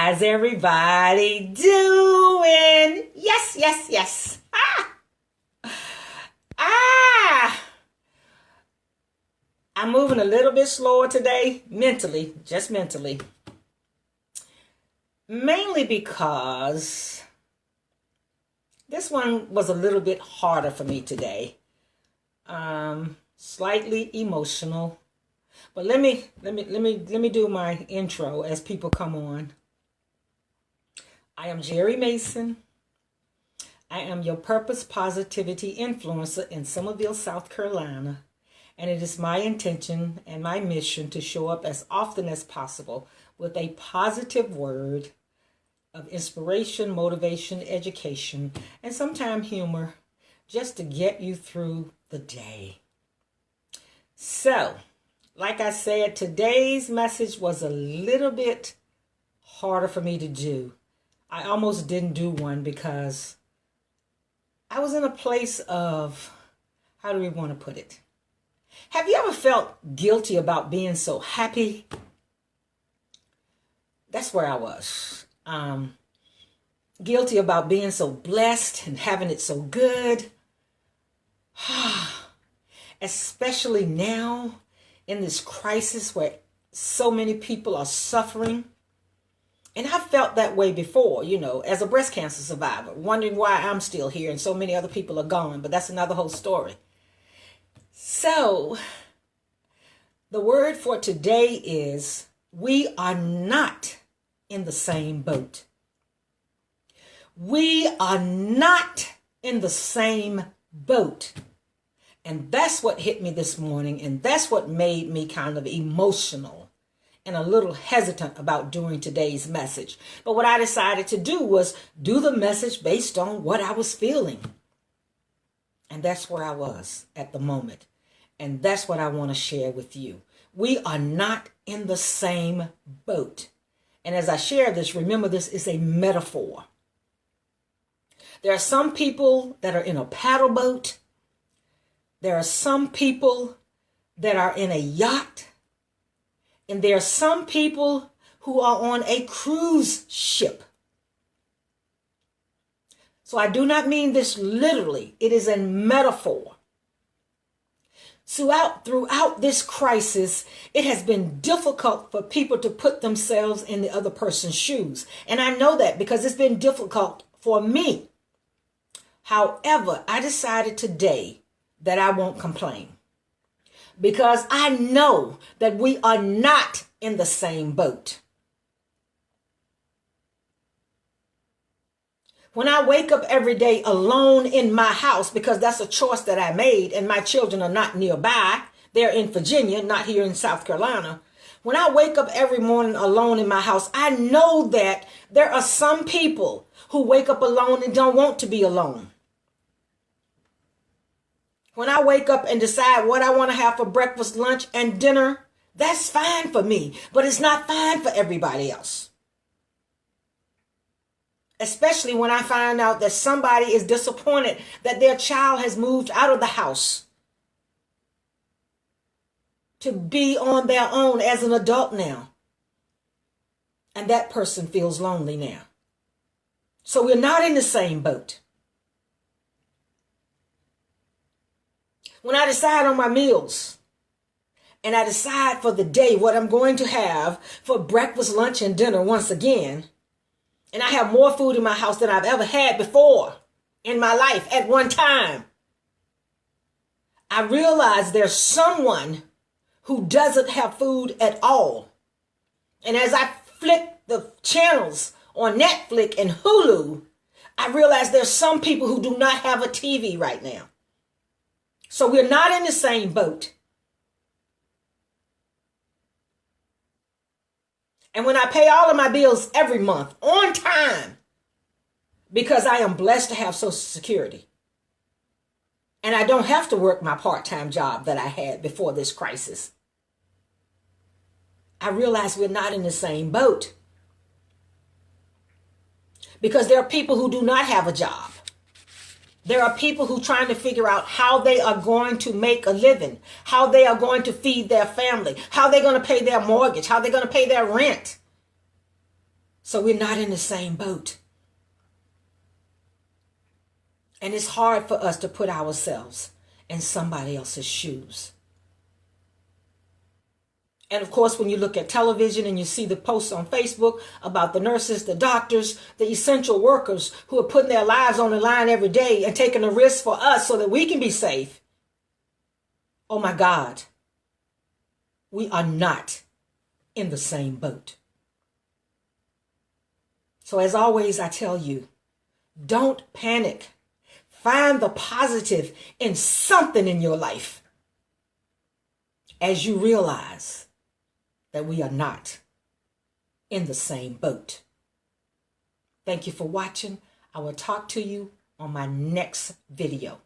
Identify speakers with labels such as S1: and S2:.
S1: How's everybody doing? Yes, yes, yes. Ah. I'm moving a little bit slower today, mentally, just mentally. Mainly because this one was a little bit harder for me today. Slightly emotional. But let me do my intro as people come on. I am Jerry Mason. I am your Purpose Positivity Influencer in Summerville, South Carolina. And it is my intention and my mission to show up as often as possible with a positive word of inspiration, motivation, education, and sometimes humor, just to get you through the day. So, like I said, today's message was a little bit harder for me to do. I almost didn't do one because I was in a place of, how do we want to put it? Have you ever felt guilty about being so happy? That's where I was. Guilty about being so blessed and having it so good. Especially now in this crisis where so many people are suffering. And I felt that way before, as a breast cancer survivor, wondering why I'm still here and so many other people are gone. But that's another whole story. So, the word for today is, we are not in the same boat. We are not in the same boat. And that's what hit me this morning, and that's what made me kind of emotional and a little hesitant about doing today's message. But what I decided to do was do the message based on what I was feeling. And that's where I was at the moment. And that's what I want to share with you. We are not in the same boat. And as I share this, remember this is a metaphor. There are some people that are in a paddle boat. There are some people that are in a yacht. And there are some people who are on a cruise ship. So I do not mean this literally. It is a metaphor. Throughout this crisis, it has been difficult for people to put themselves in the other person's shoes. And I know that because it's been difficult for me. However, I decided today that I won't complain. Because I know that we are not in the same boat. When I wake up every day alone in my house, because that's a choice that I made, and my children are not nearby, they're in Virginia, not here in South Carolina. When I wake up every morning alone in my house, I know that there are some people who wake up alone and don't want to be alone. When I wake up and decide what I want to have for breakfast, lunch, and dinner, that's fine for me, but it's not fine for everybody else. Especially when I find out that somebody is disappointed that their child has moved out of the house to be on their own as an adult now. And that person feels lonely now. So we're not in the same boat. When I decide on my meals and I decide for the day what I'm going to have for breakfast, lunch, and dinner once again, and I have more food in my house than I've ever had before in my life at one time, I realize there's someone who doesn't have food at all. And as I flick the channels on Netflix and Hulu, I realize there's some people who do not have a TV right now. So we're not in the same boat. And when I pay all of my bills every month on time, because I am blessed to have Social Security, and I don't have to work my part-time job that I had before this crisis, I realize we're not in the same boat. Because there are people who do not have a job. There are people who are trying to figure out how they are going to make a living, how they are going to feed their family, how they're going to pay their mortgage, how they're going to pay their rent. So we're not in the same boat. And it's hard for us to put ourselves in somebody else's shoes. And of course, when you look at television and you see the posts on Facebook about the nurses, the doctors, the essential workers who are putting their lives on the line every day and taking a risk for us so that we can be safe. Oh my God, we are not in the same boat. So as always, I tell you, don't panic. Find the positive in something in your life as you realize that we are not in the same boat. Thank you for watching. I will talk to you on my next video.